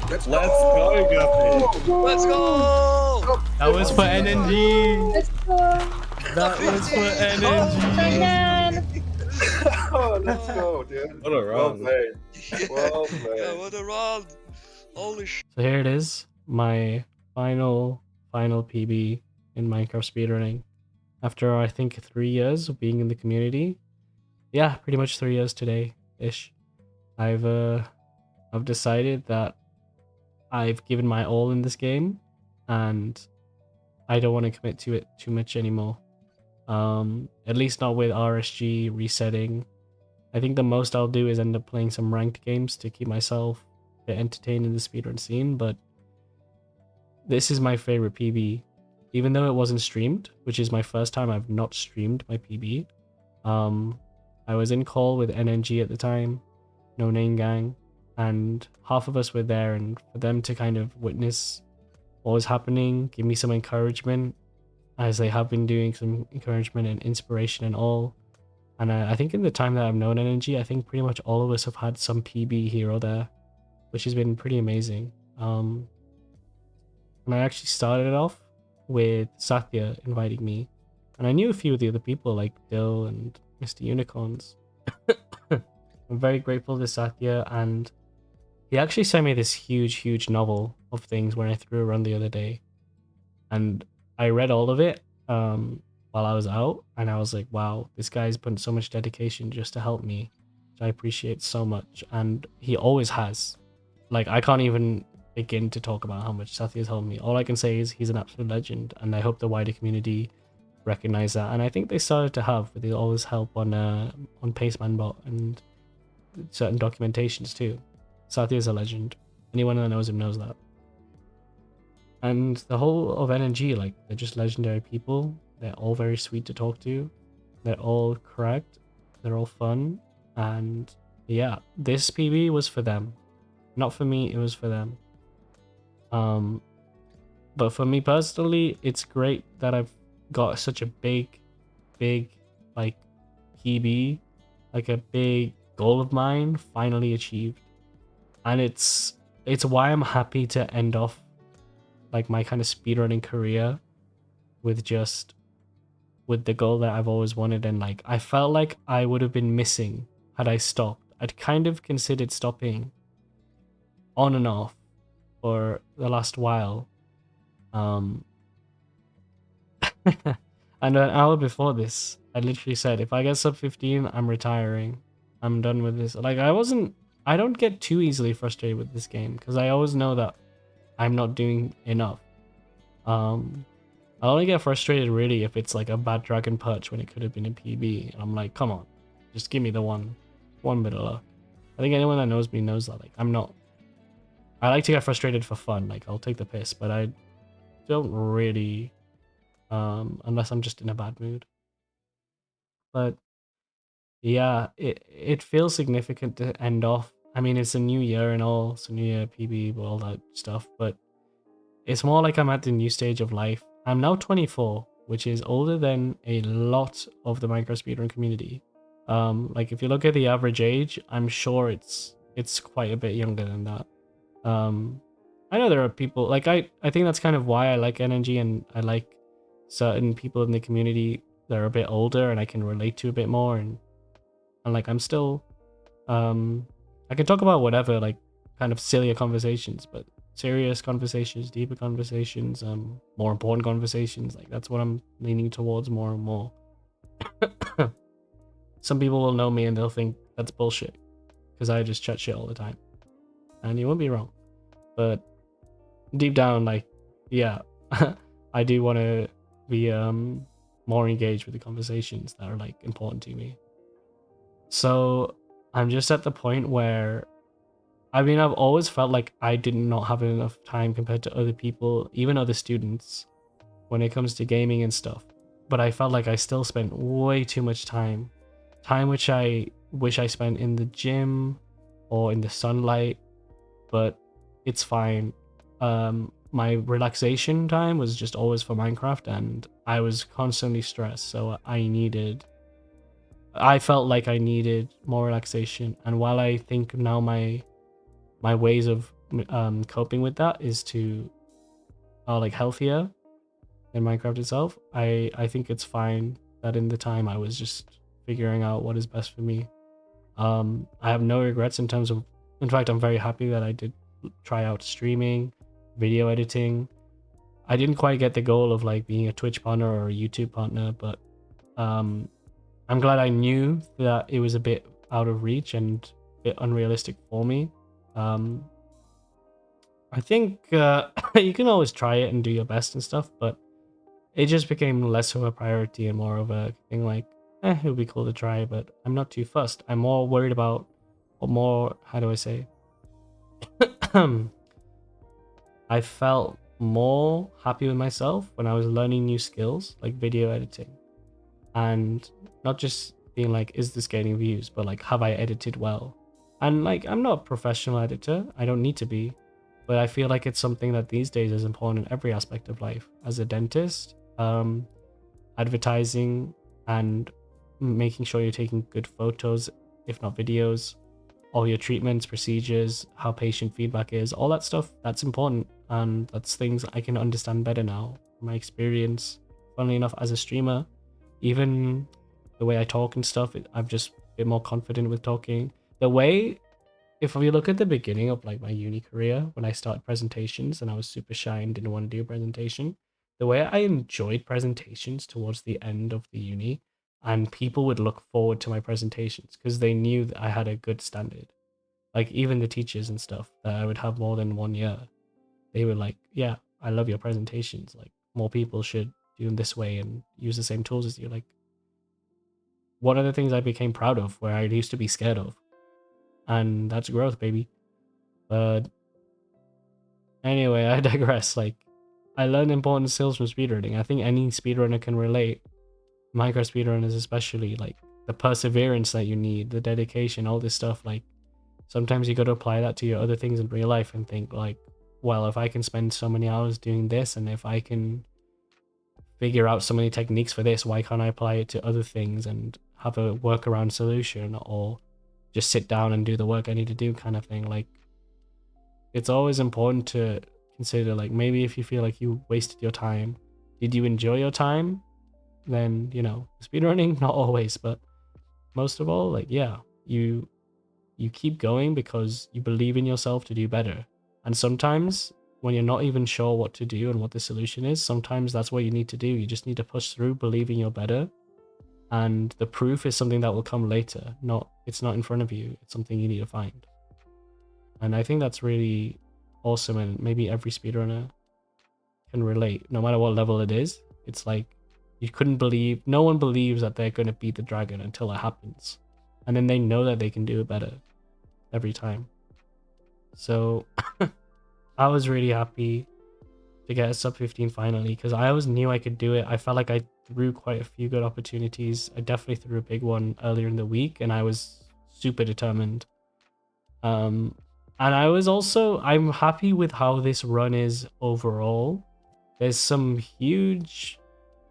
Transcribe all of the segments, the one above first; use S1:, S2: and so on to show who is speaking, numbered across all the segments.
S1: Let's
S2: go,
S1: Guppy.
S3: Let's go!
S2: That was for NNG.
S4: Let's go.
S2: That was for
S4: Fernand.
S2: NNG.
S1: Oh, let's go, dude.
S2: What a
S1: Well
S2: round.
S1: played. Well
S3: Yeah,
S1: played.
S3: what a round! Holy sh!
S2: So here it is, my final PB in Minecraft speedrunning. After I think 3 years of being in the community, yeah, pretty much 3 years today-ish. I've decided that I've given my all in this game, and I don't want to commit to it too much anymore. At least not with RSG resetting. I think the most I'll do is end up playing some ranked games to keep myself a bit entertained in the speedrun scene, but this is my favorite PB. Even though it wasn't streamed, which is my first time I've not streamed my PB. I was in call with NNG at the time, No Name Gang, and half of us were there, and for them to kind of witness what was happening, give me some encouragement, as they have been doing some encouragement and inspiration and all. And I think in the time that I've known NNG, I think pretty much all of us have had some PB here or there, which has been pretty amazing. And I actually started off with Satya inviting me, and I knew a few of the other people like Dill and Mr. Unicorns. I'm very grateful to Satya, and he actually sent me this huge novel of things when I threw around the other day, and I read all of it while I was out, and I was like, wow, this guy's put so much dedication just to help me, which I appreciate so much. And he always has. Like, I can't even begin to talk about how much Satya's helped me. All I can say is he's an absolute legend, and I hope the wider community recognize that. And I think they started to have with all his help on PaceManBot and certain documentations too. Satya's a legend. Anyone that knows him knows that. And the whole of NNG, like, they're just legendary people. They're all very sweet to talk to. They're all correct. They're all fun. And yeah, this PB was for them. Not for me, it was for them. But for me personally, it's great that I've got such a big, like, PB, like a big goal of mine finally achieved. And it's why I'm happy to end off like my kind of speedrunning career with the goal that I've always wanted. And like, I felt like I would have been missing had I stopped. I'd kind of considered stopping on and off for the last while. And an hour before this, I literally said, if I get sub 15, I'm retiring. I'm done with this. Like, I don't get too easily frustrated with this game because I always know that I'm not doing enough. I only get frustrated really if it's like a bad dragon perch when it could have been a PB, and I'm like, come on, just give me the one bit of luck. I think anyone that knows me knows that. Like, I like to get frustrated for fun. Like, I'll take the piss, but I don't really, unless I'm just in a bad mood. But yeah, it feels significant to end off. I mean, it's a new year and all, it's a new year PB, all that stuff, but it's more like I'm at the new stage of life. I'm now 24, which is older than a lot of the Minecraft speedrun community. Like, if you look at the average age, I'm sure it's quite a bit younger than that. I know there are people, like, I think that's kind of why I like NNG, and I like certain people in the community that are a bit older and I can relate to a bit more, and like, I'm still, I can talk about whatever, like, kind of sillier conversations, but serious conversations, deeper conversations, more important conversations, like, that's what I'm leaning towards more and more. Some people will know me and they'll think that's bullshit because I just chat shit all the time, and you won't be wrong, but deep down, like, yeah, I do want to be more engaged with the conversations that are, like, important to me. So I'm just at the point where, I mean, I've always felt like I did not have enough time compared to other people, even other students, when it comes to gaming and stuff. But I felt like I still spent way too much time which I wish I spent in the gym or in the sunlight, but it's fine. My relaxation time was just always for Minecraft, and I was constantly stressed, so I felt like I needed more relaxation. And while I think now my ways of coping with that is to like healthier than Minecraft itself. I think it's fine that in the time I was just figuring out what is best for me. I have no regrets in terms of, in fact, I'm very happy that I did try out streaming, video editing. I didn't quite get the goal of like being a Twitch partner or a YouTube partner, but I'm glad I knew that it was a bit out of reach and a bit unrealistic for me. I think you can always try it and do your best and stuff, but it just became less of a priority and more of a thing like, it would be cool to try, but I'm not too fussed. I'm more worried about, or more, how do I say? I felt more happy with myself when I was learning new skills like video editing, and not just being like, is this getting views, but like, have I edited well? And like, I'm not a professional editor, I don't need to be, but I feel like it's something that these days is important in every aspect of life. As a dentist, advertising, and making sure you're taking good photos, if not videos, all your treatments, procedures, how patient feedback is, all that stuff, that's important. And that's things I can understand better now from my experience. Funnily enough, as a streamer, even the way I talk and stuff, I'm just a bit more confident with talking. The way, if you look at the beginning of like my uni career, when I started presentations and I was super shy and didn't want to do a presentation, the way I enjoyed presentations towards the end of the uni, and people would look forward to my presentations because they knew that I had a good standard. Like even the teachers and stuff that I would have more than 1 year, they were like, yeah, I love your presentations. Like more people should do them this way and use the same tools as you. Like one of the things I became proud of where I used to be scared of. And that's growth, baby. But anyway, I digress. Like I learned important skills from speedrunning. I think any speedrunner can relate. Minecraft speedrunners especially, like the perseverance that you need, the dedication, all this stuff. Like sometimes you got to apply that to your other things in real life and think like, well, if I can spend so many hours doing this, and if I can figure out so many techniques for this, why can't I apply it to other things and have a workaround solution, or just sit down and do the work I need to do kind of thing. Like it's always important to consider, like, maybe if you feel like you wasted your time, did you enjoy your time? Then, you know, speedrunning, not always, but most of all, like, yeah, you keep going because you believe in yourself to do better. And sometimes when you're not even sure what to do and what the solution is, sometimes that's what you need to do. You just need to push through, believing you're better. And the proof is something that will come later. It's not in front of you. It's something you need to find. And I think that's really awesome, and maybe every speedrunner can relate, no matter what level it is. It's like no one believes that they're going to beat the dragon until it happens. And then they know that they can do it better every time. So I was really happy to get a sub-15 finally, because I always knew I could do it. I felt like I threw quite a few good opportunities. I definitely threw a big one earlier in the week, and I was super determined. And I'm happy with how this run is overall. There's some huge,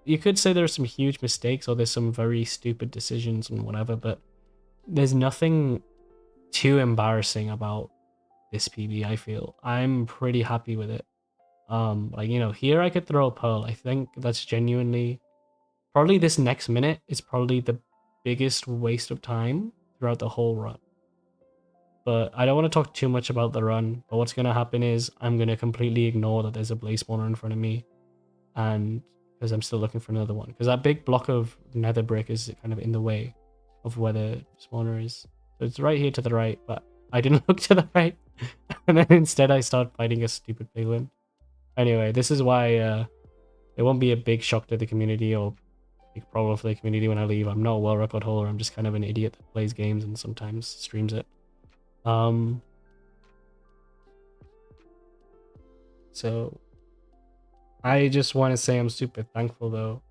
S2: you could say there's some huge mistakes, or there's some very stupid decisions and whatever, but there's nothing too embarrassing about this PB. I feel I'm pretty happy with it. Like, you know, here I could throw a pearl. I think that's genuinely, probably this next minute is probably the biggest waste of time throughout the whole run. But I don't want to talk too much about the run, but what's going to happen is I'm going to completely ignore that there's a blaze spawner in front of me, and because I'm still looking for another one, because that big block of nether brick is kind of in the way of where the spawner is. So it's right here to the right, but I didn't look to the right, and then instead I start fighting a stupid piglin. Anyway, this is why it won't be a big shock to the community or big problem for the community when I leave. I'm not a world record holder. I'm just kind of an idiot that plays games and sometimes streams it. So I just want to say I'm super thankful though,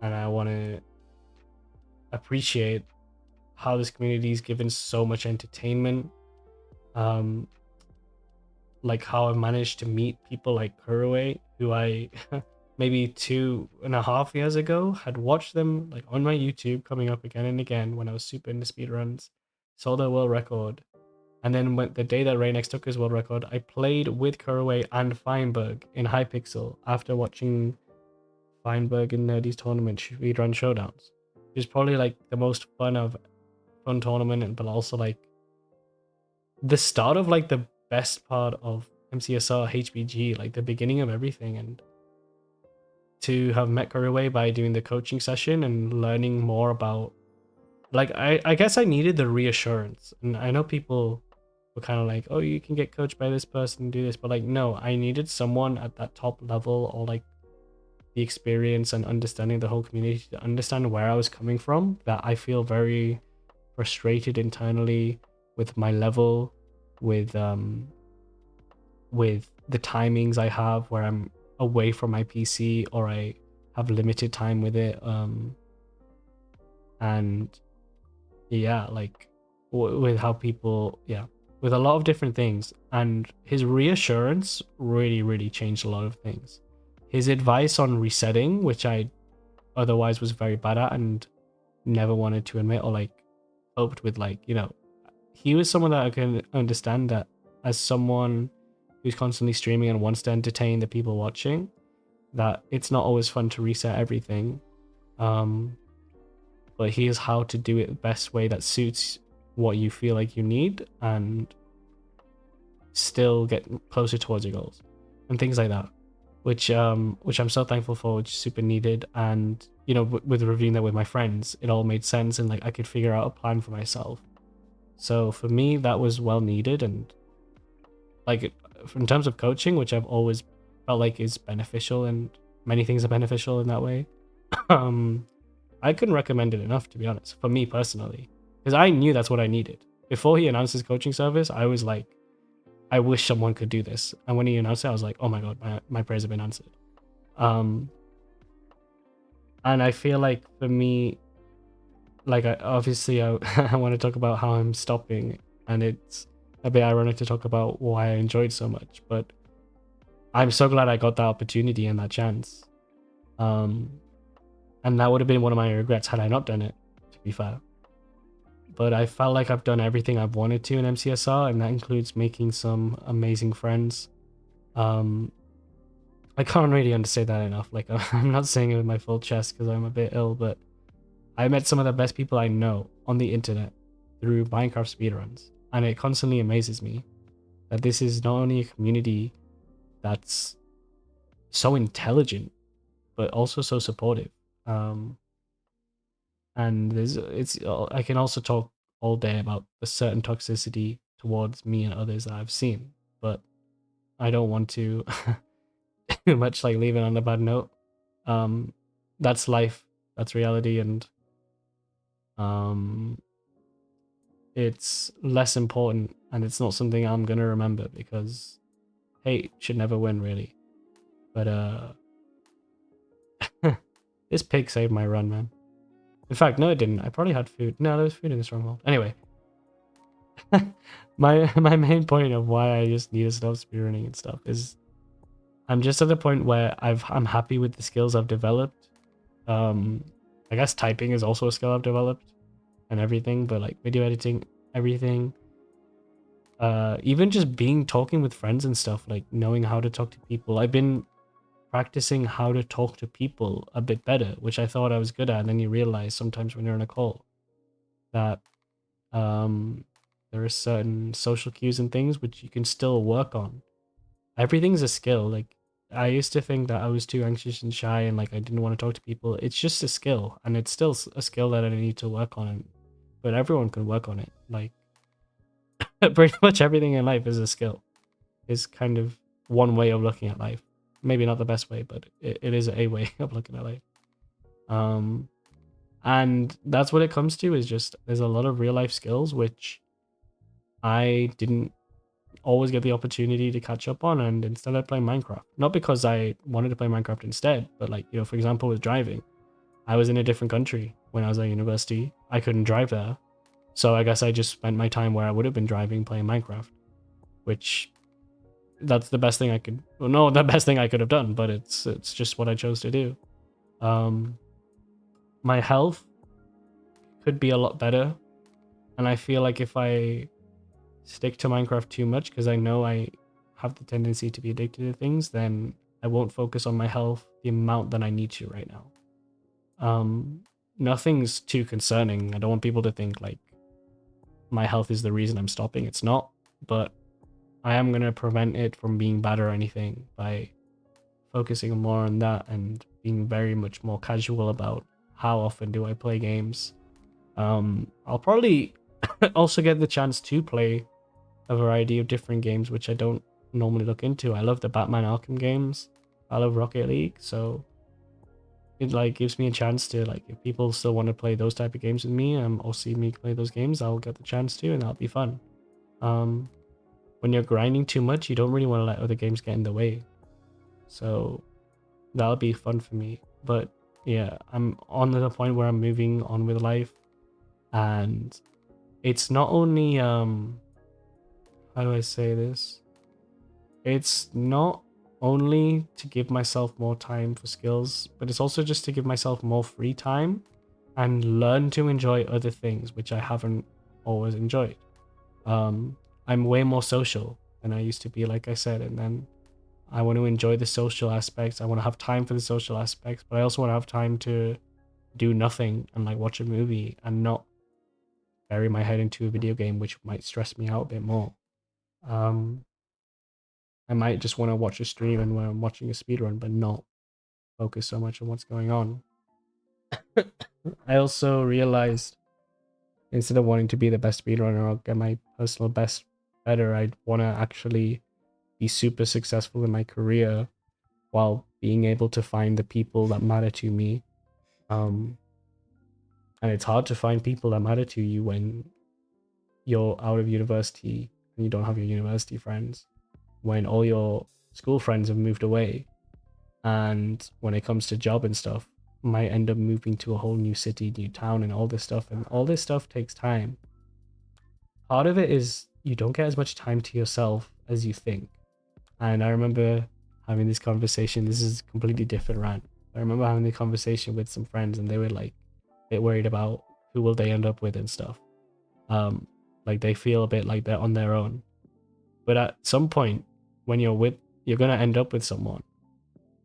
S2: and I want to appreciate how this community is given so much entertainment. Like how I've managed to meet people like Kuroe, who I maybe 2.5 years ago had watched them like on my YouTube coming up again and again when I was super into speedruns, saw their world record, And then when the day that Raynex took his world record, I played with Kuraway and Feinberg in Hypixel after watching Feinberg in Nerdy's tournament Speedrun Showdowns. It was probably like the most fun tournament, but also like the start of like the best part of MCSR HBG, like the beginning of everything. And to have met Kuraway by doing the coaching session and learning more about, like, I guess I needed the reassurance. And I know people were kind of like, oh, you can get coached by this person and do this, but like, no, I needed someone at that top level, or like the experience and understanding the whole community, to understand where I was coming from, that I feel very frustrated internally with my level, with the timings I have where I'm away from my PC or I have limited time with it, and yeah, like with how people, yeah, with a lot of different things. And his reassurance really changed a lot of things. His advice on resetting, which I otherwise was very bad at and never wanted to admit, or like coped with, like, you know, he was someone that I can understand, that as someone who's constantly streaming and wants to entertain the people watching, that it's not always fun to reset everything. But here's how to do it the best way that suits what you feel like you need and still get closer towards your goals and things like that, which I'm so thankful for, which is super needed. And you know, with reviewing that with my friends, it all made sense, and like I could figure out a plan for myself. So for me, that was well needed. And like in terms of coaching, which I've always felt like is beneficial, and many things are beneficial in that way, I couldn't recommend it enough, to be honest, for me personally, because I knew that's what I needed. Before he announced his coaching service, I was like, I wish someone could do this. And when he announced it, I was like, oh my god, my prayers have been answered. And I feel like for me, like obviously I want to talk about how I'm stopping, and it's a bit ironic to talk about why I enjoyed so much, but I'm so glad I got that opportunity and that chance. And that would have been one of my regrets had I not done it, to be fair. But I felt like I've done everything I've wanted to in MCSR, and that includes making some amazing friends. I can't really understate that enough. Like, I'm not saying it with my full chest because I'm a bit ill, but I met some of the best people I know on the internet through Minecraft speedruns. And it constantly amazes me that this is not only a community that's so intelligent, but also so supportive. And I can also talk all day about the certain toxicity towards me and others that I've seen, but I don't want to too much like leave it on a bad note. That's life, that's reality, and it's less important, and it's not something I'm gonna remember, because hate should never win, really. But this pig saved my run, man. In fact, no, it didn't. I probably had food. No, there was food in the stronghold. Anyway, my main point of why I just need to stop speedrunning and stuff is I'm just at the point where I'm happy with the skills I've developed. I guess typing is also a skill I've developed and everything, but like video editing, everything. Even just talking with friends and stuff, like knowing how to talk to people. I've been practicing how to talk to people a bit better, which I thought I was good at, and then you realize sometimes when you're in a call that there are certain social cues and things which you can still work on. Everything's a skill. Like, I used to think that I was too anxious and shy and like I didn't want to talk to people. It's just a skill, and it's still a skill that I need to work on, but everyone can work on it. Like, pretty much everything in life is a skill. Is kind of one way of looking at life. Maybe not the best way, but it is a way of looking at life. And that's what it comes to, is just there's a lot of real life skills which I didn't always get the opportunity to catch up on, and instead I play Minecraft. Not because I wanted to play Minecraft instead, but like, you know, for example, with driving, I was in a different country when I was at university. I couldn't drive there, so I guess I just spent my time where I would have been driving playing Minecraft, which that's the best thing I could, well, no, the best thing I could have done, but it's just what I chose to do. My health could be a lot better, and I feel like if I stick to Minecraft too much because I know I have the tendency to be addicted to things, then I won't focus on my health the amount that I need to right now. Nothing's too concerning. I don't want people to think like my health is the reason I'm stopping. It's not, but I am going to prevent it from being bad or anything by focusing more on that and being very much more casual about how often do I play games. I'll probably also get the chance to play a variety of different games which I don't normally look into. I love the Batman Arkham games. I love Rocket League, so it like gives me a chance to, like, if people still want to play those type of games with me or see me play those games, I'll get the chance to, and that'll be fun. When you're grinding too much, you don't really want to let other games get in the way, so that'll be fun for me. But yeah, I'm on to the point where I'm moving on with life, and it's not only how do I say this? It's not only to give myself more time for skills, but it's also just to give myself more free time and learn to enjoy other things which I haven't always enjoyed. I'm way more social than I used to be, like I said, and then I want to enjoy the social aspects. I want to have time for the social aspects, but I also want to have time to do nothing and like watch a movie and not bury my head into a video game, which might stress me out a bit more. I might just want to watch a stream and when I'm watching a speedrun, but not focus so much on what's going on. I also realized instead of wanting to be the best speedrunner or get my personal best better, I'd want to actually be super successful in my career while being able to find the people that matter to me. And it's hard to find people that matter to you when you're out of university and you don't have your university friends, when all your school friends have moved away, and when it comes to job and stuff, might end up moving to a whole new city, new town, and all this stuff, and all this stuff takes time. Part of it is you don't get as much time to yourself as you think. And I remember having this conversation, this is a completely different rant. I remember having the conversation with some friends and they were like a bit worried about who will they end up with and stuff. Like they feel a bit like they're on their own. But at some point when you're gonna end up with someone.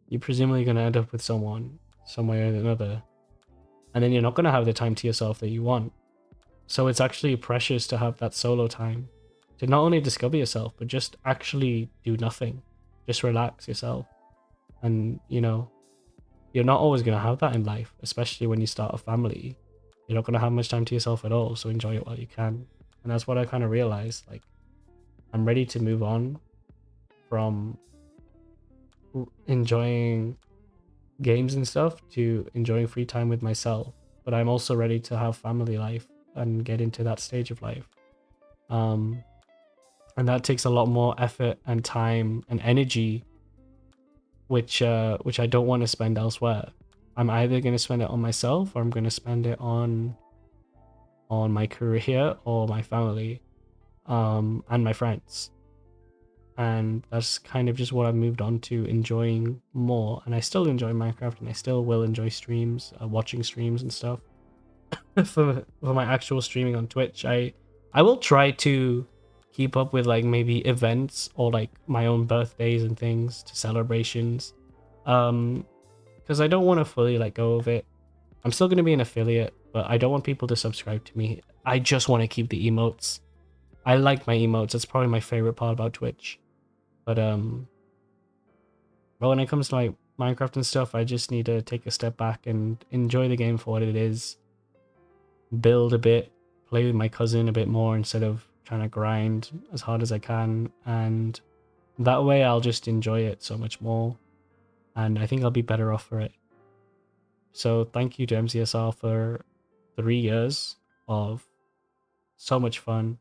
S2: You're presumably gonna end up with someone some way or another. And then you're not gonna have the time to yourself that you want. So it's actually precious to have that solo time to not only discover yourself, but just actually do nothing. Just relax yourself. And you know, you're not always gonna have that in life, especially when you start a family. You're not gonna have much time to yourself at all, so enjoy it while you can. And that's what I kind of realized. Like, I'm ready to move on from enjoying games and stuff to enjoying free time with myself, but I'm also ready to have family life and get into that stage of life. And that takes a lot more effort and time and energy, which I don't want to spend elsewhere. I'm either going to spend it on myself or I'm going to spend it on my career or my family, and my friends. And that's kind of just what I've moved on to enjoying more. And I still enjoy Minecraft and I still will enjoy streams, watching streams and stuff. for my actual streaming on Twitch, I will try to keep up with like maybe events or like my own birthdays and things, to celebrations, because I don't want to fully let go of it. I'm still going to be an affiliate, but I don't want people to subscribe to me. I just want to keep the emotes. I like my emotes. That's probably my favorite part about Twitch. But when it comes to like Minecraft and stuff, I just need to take a step back and enjoy the game for what it is. Build a bit, play with my cousin a bit more instead of trying to grind as hard as I can, and that way I'll just enjoy it so much more, and I think I'll be better off for it. So thank you to MCSR for 3 years of so much fun,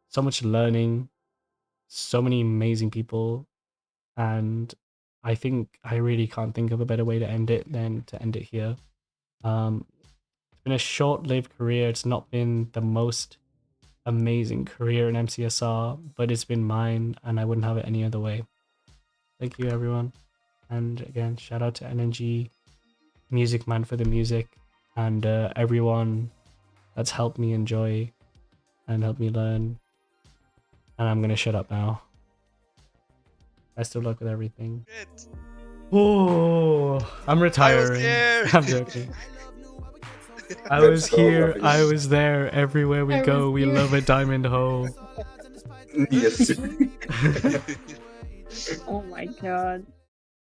S2: so much learning, so many amazing people, and I think I really can't think of a better way to end it than to end it here. It's been a short-lived career. It's not been the most amazing career in MCSR, but it's been mine and I wouldn't have it any other way. Thank you everyone, and again shout out to NNG, Music Man, for the music, and everyone that's helped me enjoy and helped me learn And I'm gonna shut up now. Best of luck with everything.
S3: Shit.
S2: Oh, I'm retiring.
S3: there.
S2: I'm joking. I was
S1: so
S2: here.
S1: lovely.
S2: I was there. Everywhere we
S4: I
S2: go,
S4: was
S2: we
S4: here.
S2: love a diamond hole.
S1: Yes.
S4: Oh my god.